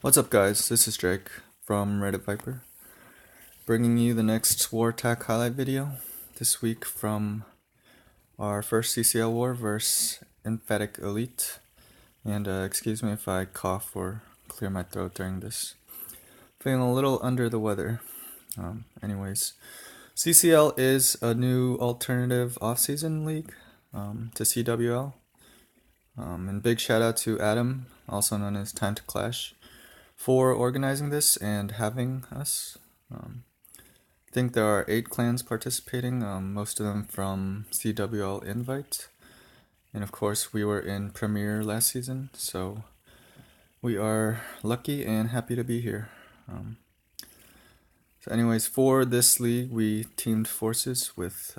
What's up, guys? This is Drake from Reddit Viper, bringing you the next War Attack highlight video this week from our first CCL war versus Emphatic Elite. And excuse me if I cough or clear my throat during this. Feeling a little under the weather. Anyways, CCL is a new alternative off-season league to CWL. And big shout out to Adam, also known as Time to Clash, for organizing this and having us. I think there are 8 clans participating, most of them from CWL Invite. And of course, we were in Premier last season, so we are lucky and happy to be here. So anyways, for this league, we teamed forces with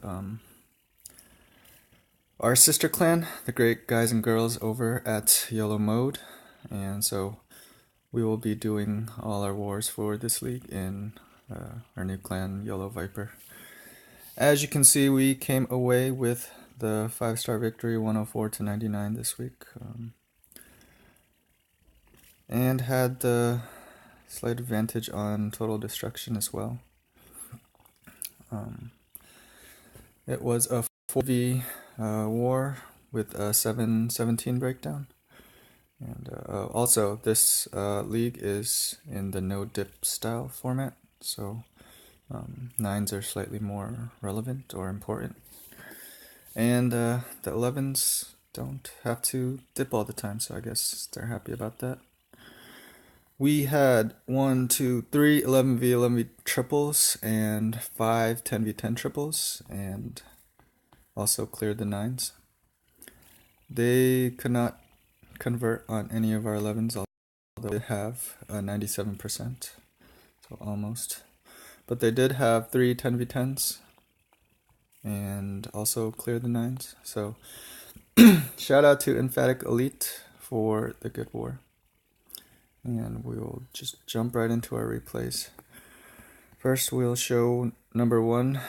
our sister clan, the great guys and girls over at YOLO mode. And so we will be doing all our wars for this league in our new clan, YOLO Viper. As you can see, we came away with the 5-star victory, 104-99 this week, and had the slight advantage on total destruction as well. It was a 4v war with a 7-17 breakdown. And also, this league is in the no dip style format, so 9s are slightly more relevant or important. And the 11s don't have to dip all the time, so I guess they're happy about that. We had 1, 2, 3 11v11v triples and 5 10v10 triples, and also cleared the 9s. They could not convert on any of our 11s, although they have 97%, so almost. But they did have 3 10v10s and also cleared the 9s. So shout out to Emphatic Elite for the good war. And we'll just jump right into our replays. First, we'll show number 1,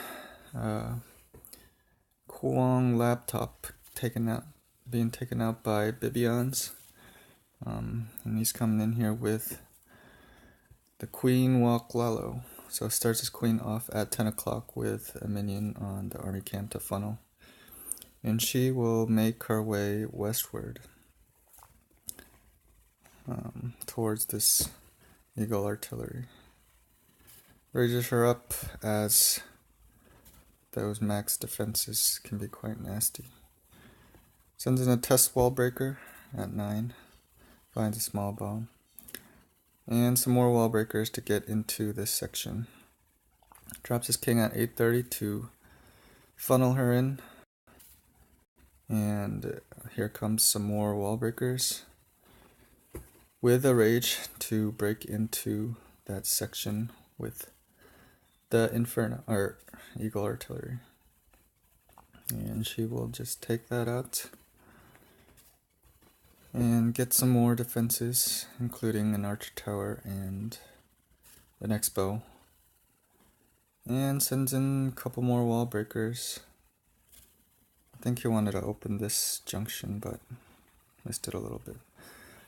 Kwong laptop being taken out by Bibion's. And he's coming in here with the Queen Walk Lalo. So starts his queen off at 10 o'clock with a minion on the army camp to funnel. And she will make her way westward towards this Eagle artillery. Raises her up as those max defenses can be quite nasty. Sends in a test wall breaker at 9. Finds a small bomb. And some more wall breakers to get into this section. Drops his king at 8:30 to funnel her in. And here comes some more wall breakers with a rage to break into that section with the Inferno or Eagle artillery. And she will just take that out and get some more defenses, including an archer tower and an X-bow. And sends in a couple more wall breakers. I think he wanted to open this junction, but missed it a little bit.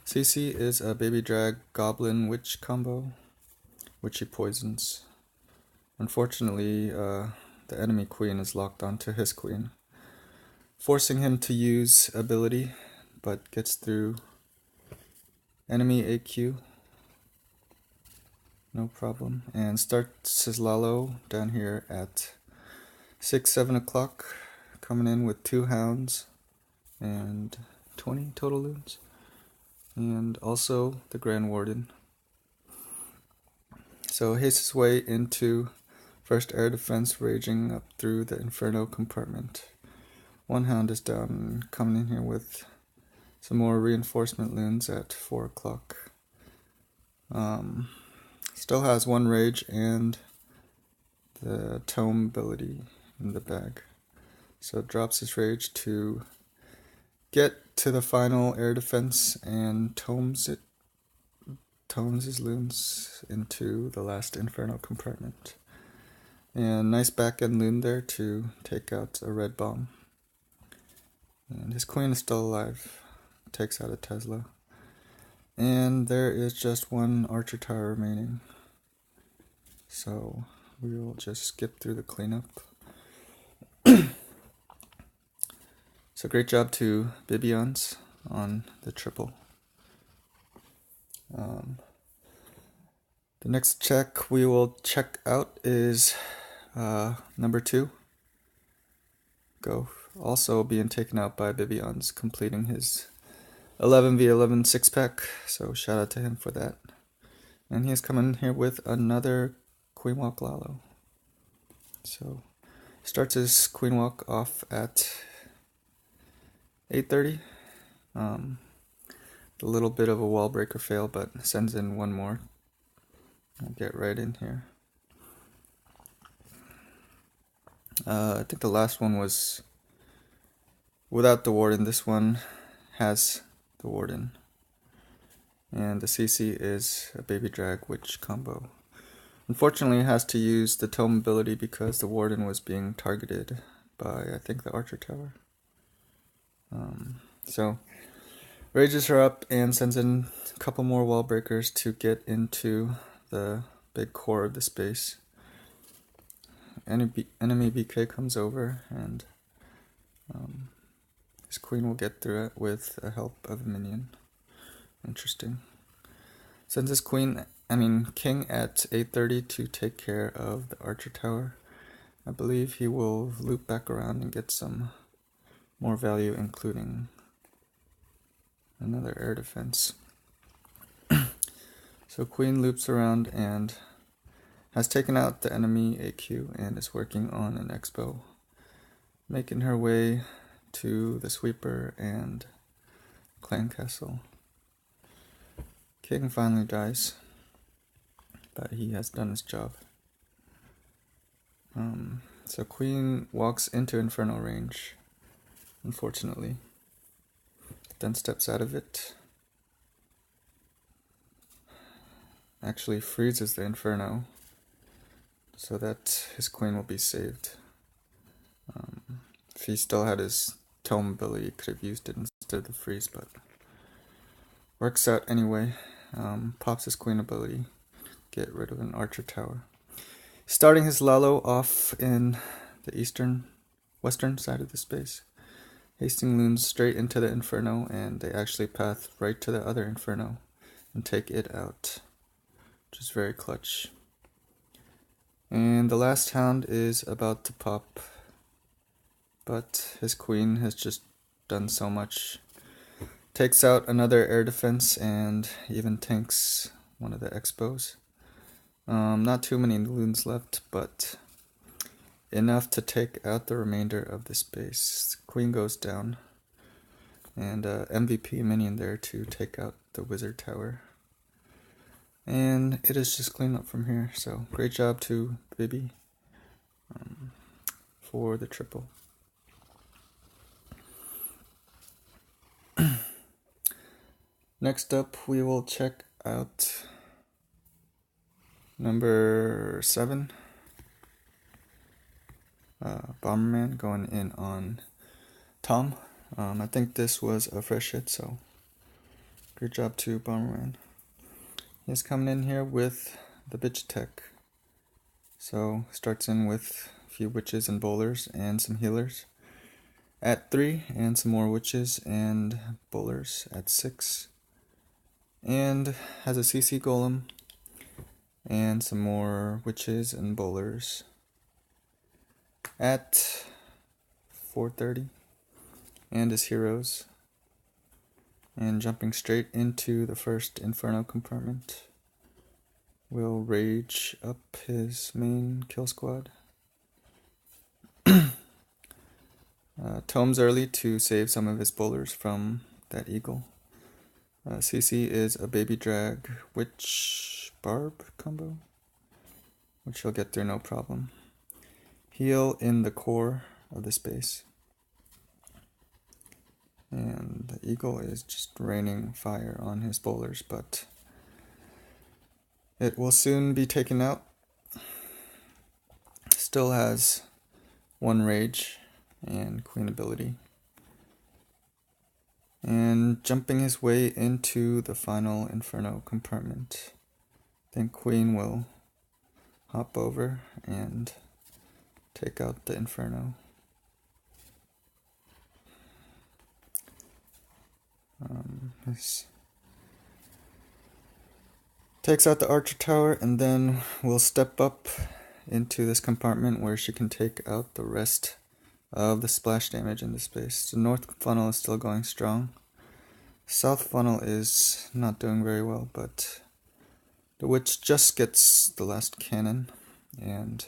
CC is a baby drag goblin witch combo, which he poisons. Unfortunately, the enemy queen is locked onto his queen, forcing him to use ability, but gets through enemy AQ, no problem, and starts his Lalo down here at 6, 7 o'clock, coming in with 2 hounds and 20 total loons, and also the Grand Warden. So hastes his way into first air defense, raging up through the Inferno compartment. 1 hound is down, coming in here with some more reinforcement loons at 4 o'clock. Still has 1 rage and the tome ability in the bag. So drops his rage to get to the final air defense and tomes his loons into the last Inferno compartment. And nice back end loon there to take out a red bomb. And his queen is still alive. Takes out a Tesla. And there is just one archer tower remaining. So we will just skip through the cleanup. So great job to Bibions on the triple. The next check we will check out is number 2. Go. Also being taken out by Bibions, completing his 11v11 6-pack. So shout out to him for that. And he's coming here with another Queen Walk Lalo. So starts his Queen Walk off at 8:30. A little bit of a wall breaker fail, but sends in one more. I'll get right in here. I think the last one was without the warden. This one has the warden. And the CC is a baby drag witch combo. Unfortunately, it has to use the tome ability because the warden was being targeted by, I think, the archer tower. So rages her up and sends in a couple more wall breakers to get into the big core of the space. Enemy BK comes over, and his queen will get through it with the help of a minion. Interesting. Sends his king at 8:30 to take care of the archer tower. I believe he will loop back around and get some more value, including another air defense. So queen loops around and has taken out the enemy AQ and is working on an expo, making her way to the sweeper and clan castle. King finally dies, but he has done his job. So queen walks into inferno range, unfortunately, then steps out of it. Actually freezes the inferno so that his queen will be saved. If he still had his tome ability, he could have used it instead of the freeze, but works out anyway. Pops his queen ability, get rid of an archer tower. Starting his Lalo off in the western side of the space. Hasting loons straight into the inferno, and they actually path right to the other inferno and take it out, which is very clutch. And the last hound is about to pop, but his queen has just done so much. Takes out another air defense and even tanks one of the expos. Not too many loons left, but enough to take out the remainder of the space. Queen goes down, and MVP minion there to take out the wizard tower. And it is just clean up from here, so great job to Bibi for the triple. Next up, we will check out number 7. Bomberman going in on Tom. I think this was a fresh hit, so great job to Bomberman. He's coming in here with the bitch tech. So starts in with a few witches and bowlers and some healers at 3, and some more witches and bowlers at 6. And has a CC golem and some more witches and bowlers at 4:30, and his heroes, and jumping straight into the first inferno compartment will rage up his main kill squad. Tomes early to save some of his bowlers from that eagle. CC is a baby drag witch barb combo, which he'll get through no problem. Heal in the core of the space. And the eagle is just raining fire on his bowlers, but it will soon be taken out. Still has 1 rage and queen ability. and jumping his way into the final Inferno compartment. Then Queen will hop over and take out the Inferno. Takes out the Archer Tower, and then we'll step up into this compartment where she can take out the rest of the splash damage in the space. The north funnel is still going strong. South funnel is not doing very well, but the witch just gets the last cannon and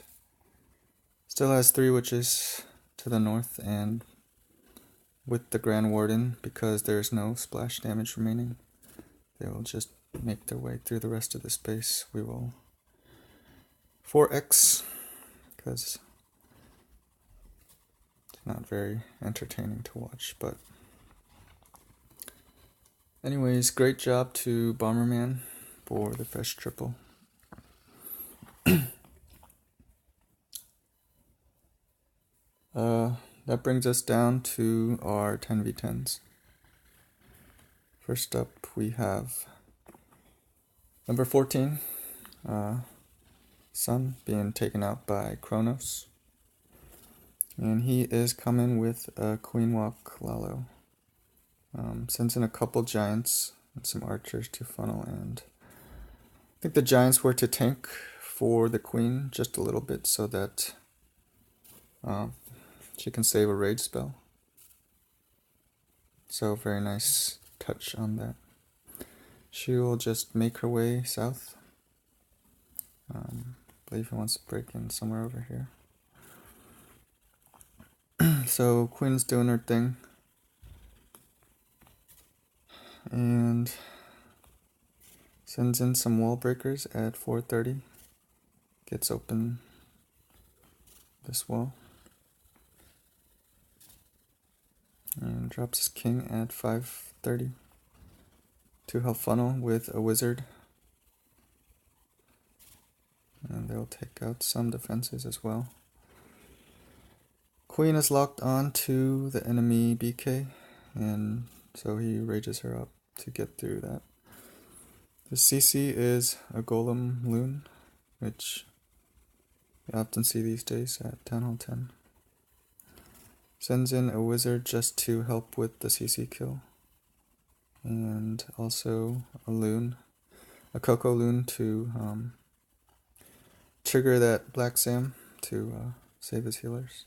still has 3 witches to the north, and with the Grand Warden, because there's no splash damage remaining, they will just make their way through the rest of the space. We will 4x, because it's not very entertaining to watch. But anyways, great job to Bomberman for the fresh triple. That brings us down to our 10v10s. First up, we have number 14, Sun, being taken out by Kronos. And he is coming with a Queen Walk Lalo. Sends in a couple giants and some archers to funnel, and I think the giants were to tank for the queen just a little bit so that she can save a rage spell. So very nice touch on that. She will just make her way south. I believe he wants to break in somewhere over here. So Queen's doing her thing. And sends in some wall breakers at 4:30. Gets open this wall. And drops his king at 5:30 to help funnel with a wizard. And they'll take out some defenses as well. Queen is locked on to the enemy BK, and so he rages her up to get through that. The CC is a Golem Loon, which you often see these days at Town Hall 10. Sends in a wizard just to help with the CC kill. And also a loon, a Coco Loon to trigger that Black Sam to save his healers.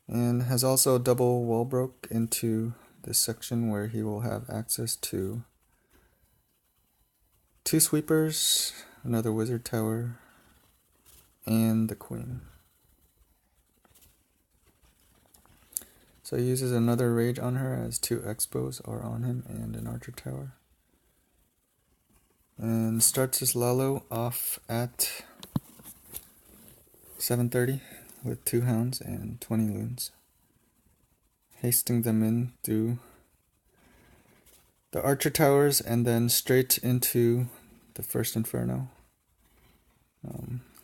And has also a double wall broke into this section where he will have access to 2 sweepers, another wizard tower, and the queen. So he uses another rage on her as 2 expos are on him and an archer tower. And starts his Lalo off at 7:30 with 2 hounds and 20 loons. Hasting them in through the archer towers and then straight into the first Inferno.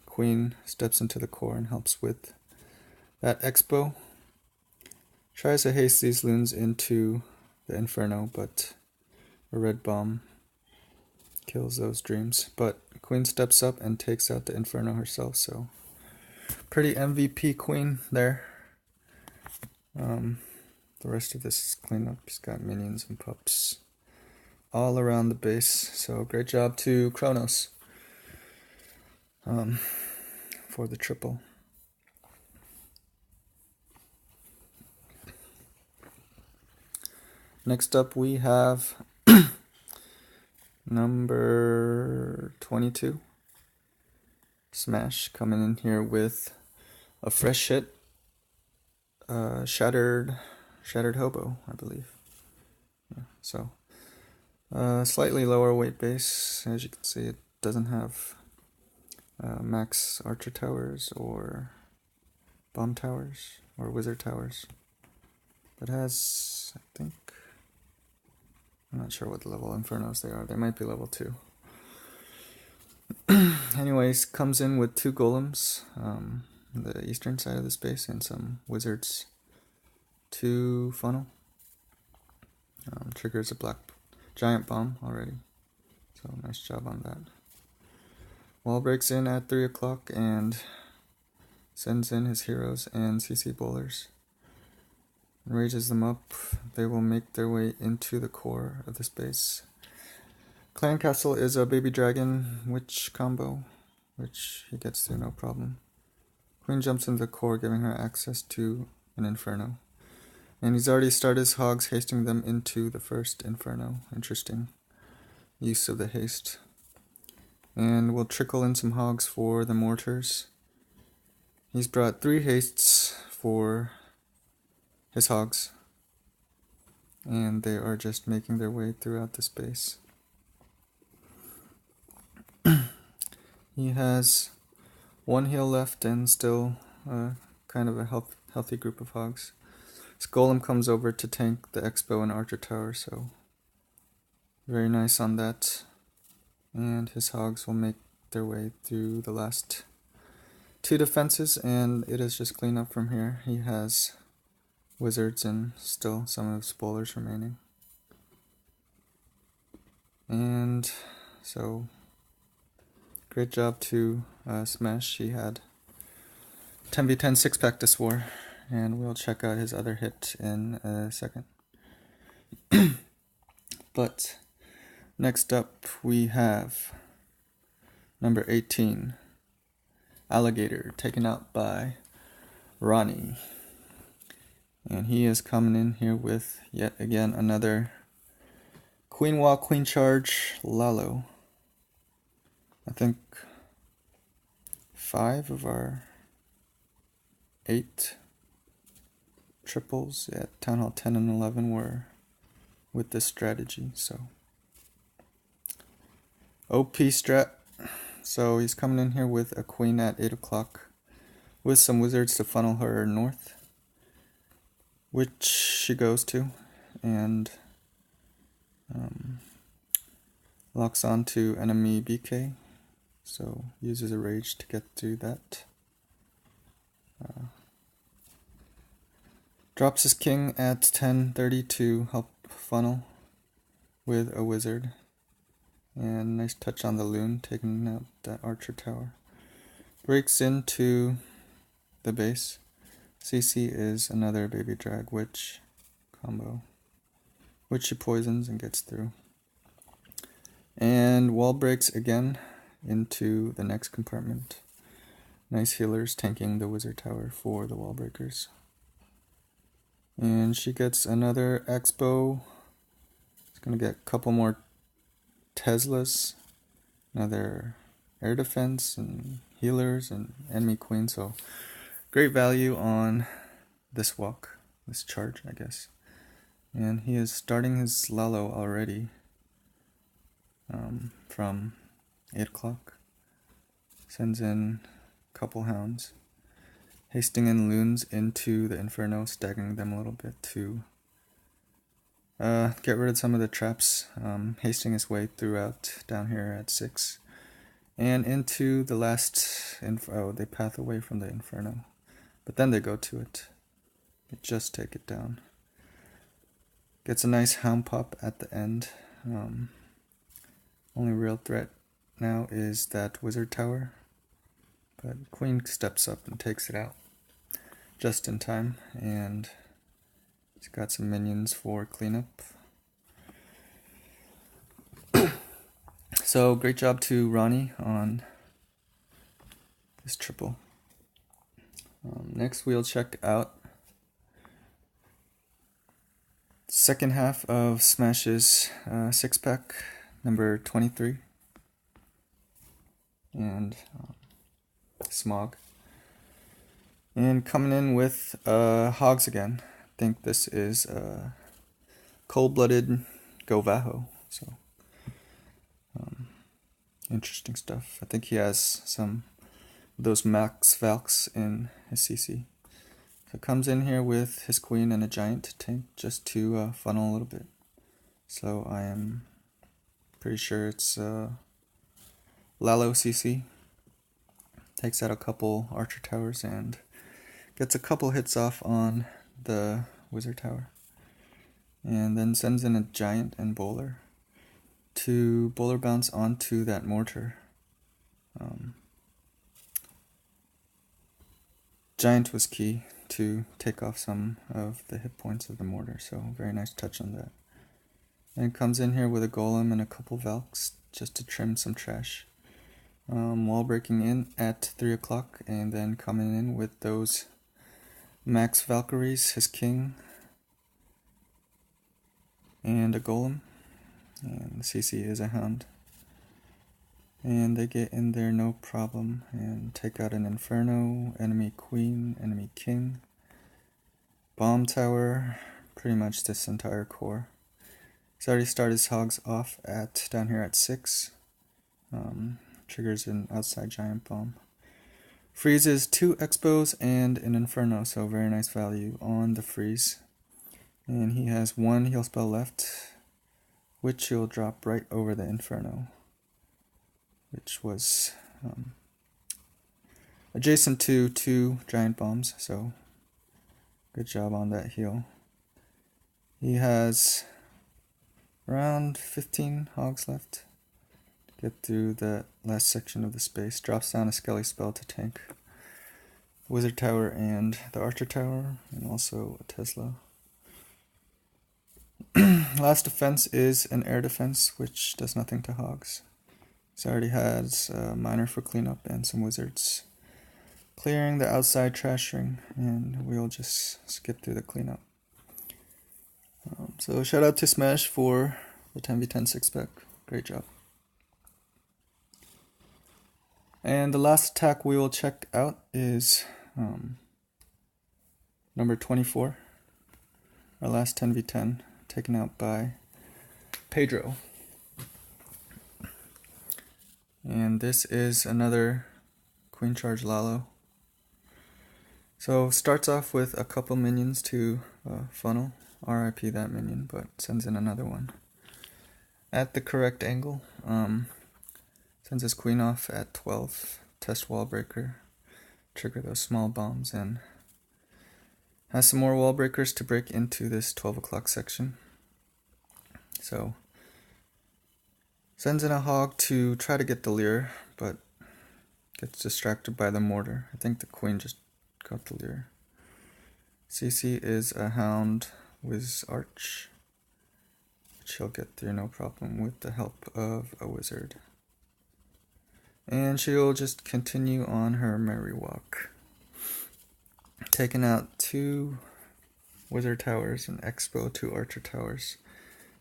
Queen steps into the core and helps with that expo. Tries to haste these loons into the Inferno, but a red bomb kills those dreams. But Queen steps up and takes out the Inferno herself, so pretty MVP Queen there. The rest of this is cleanup. He's got minions and pups all around the base, so great job to Kronos for the triple. Next up we have number 22, Smash, coming in here with a fresh hit, Shattered Hobo, I believe. Yeah, so slightly lower weight base. As you can see, it doesn't have max archer towers or bomb towers or wizard towers. It has, I think, I'm not sure what level Infernos they are. They might be level 2. Anyways, comes in with 2 golems on the eastern side of the space and some wizards to funnel. Triggers a black giant bomb already. So nice job on that. Wall breaks in at 3 o'clock and sends in his heroes and CC bowlers. Rages them up. They will make their way into the core of this base. Clan Castle is a baby dragon witch combo, which he gets through no problem. Queen jumps into the core, giving her access to an inferno. And he's already started his hogs, hasting them into the first inferno. Interesting use of the haste. And we'll trickle in some hogs for the mortars. He's brought 3 hastes for his hogs, and they are just making their way throughout the space. He has 1 heal left and still kind of a healthy group of hogs. His golem comes over to tank the expo and archer tower, so very nice on that. And his hogs will make their way through the last 2 defenses, and it is just clean up from here. He has wizards and still some of his bowlers remaining. And so, great job to Smash. He had 10v10 6-pack this war, and we'll check out his other hit in a second. But next up we have number 18, Alligator, taken out by Ronnie. And he is coming in here with yet again another Queen Walk, Queen Charge, Lalo. I think 5 of our 8 triples at Town Hall 10 and 11 were with this strategy, so OP strat. So he's coming in here with a queen at 8 o'clock with some wizards to funnel her north, which she goes to, and locks on to enemy BK, so uses a rage to get through that. Drops his king at 10:30 to help funnel with a wizard, and nice touch on the loon, taking out that archer tower. Breaks into the base. CC is another baby drag witch combo, which she poisons and gets through. And wall breaks again into the next compartment. Nice healers tanking the wizard tower for the wall breakers. And she gets another expo. It's gonna get a couple more Teslas, another air defense and healers and enemy queen, so great value on this walk, this charge, I guess. And he is starting his Lalo already from 8 o'clock. Sends in a couple hounds, hasting in loons into the inferno, staggering them a little bit to get rid of some of the traps, hasting his way throughout down here at 6. And into the last they path away from the inferno, but then they go to it. They just take it down. Gets a nice hound pop at the end. Only real threat now is that wizard tower, but queen steps up and takes it out just in time, and he's got some minions for cleanup. So great job to Ronnie on this triple. Next we'll check out second half of Smash's 6-pack, number 23, and Smog. And coming in with hogs again. I think this is cold-blooded Govaho, so interesting stuff. I think he has some of those Max Valks in his CC. So comes in here with his queen and a giant tank just to funnel a little bit. So I am pretty sure it's Lalo CC. Takes out a couple archer towers and gets a couple hits off on the wizard tower. and then sends in a giant and bowler to bowler bounce onto that mortar. Giant was key to take off some of the hit points of the mortar, so very nice touch on that. And it comes in here with a golem and a couple Valks just to trim some trash. Wall breaking in at 3 o'clock, and then coming in with those Max Valkyries, his king, and a golem, and the CC is a hound. And they get in there no problem and take out an Inferno, enemy queen, enemy king, bomb tower, pretty much this entire core. He's already started his hogs off at down here at 6. Triggers an outside giant bomb. Freezes 2 expos and an Inferno, so very nice value on the freeze. And he has 1 heal spell left, which he'll drop right over the Inferno, which was adjacent to 2 giant bombs, so good job on that heal. He has around 15 hogs left to get through the last section of the space. Drops down a Skelly spell to tank Wizard Tower and the Archer Tower, and also a Tesla. Last defense is an air defense, which does nothing to hogs. He already has a miner for cleanup and some wizards clearing the outside trash ring, and we'll just skip through the cleanup. So shout out to Smash for the 10v10 6-pack. Great job. And the last attack we will check out is number 24. Our last 10v10 taken out by Pedro. And this is another Queen Charge Lalo. So starts off with a couple minions to funnel. RIP that minion, but sends in another one at the correct angle. Sends his queen off at 12. Test wall breaker. Trigger those small bombs, and has some more wall breakers to break into this 12 o'clock section. So sends in a hog to try to get the leer, but gets distracted by the mortar. I think the queen just got the leer. CC is a hound with arch, which he'll get through no problem with the help of a wizard. And she'll just continue on her merry walk. Taking out 2 wizard towers and expo 2 archer towers.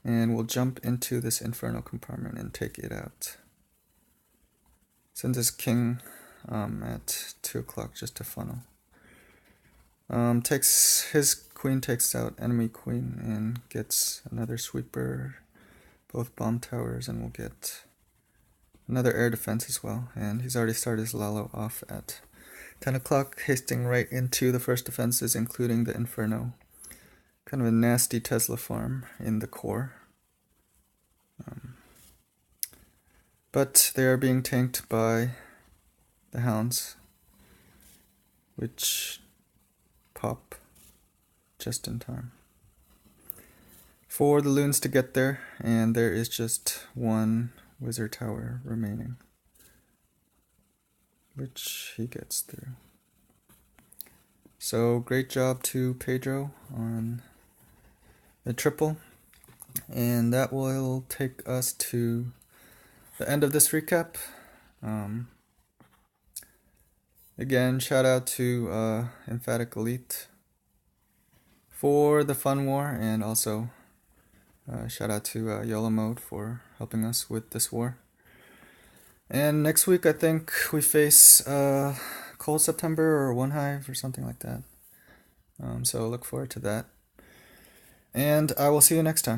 And we'll jump into this inferno compartment and take it out. Sends his king at 2 o'clock just to funnel. Takes his queen, takes out enemy queen and gets another sweeper, both bomb towers, and we'll get another air defense as well. And he's already started his Lalo off at 10 o'clock, hasting right into the first defenses, including the Inferno. Kind of a nasty Tesla farm in the core. But they are being tanked by the hounds, which pop just in time for the loons to get there, and there is just 1 wizard tower remaining, which he gets through. So great job to Pedro on the triple, and that will take us to the end of this recap. Again, shout out to Emphatic Elite for the fun war, and also shout out to YOLO mode for helping us with this war. And next week I think we face Cold September or One Hive or something like that. So look forward to that. And I will see you next time.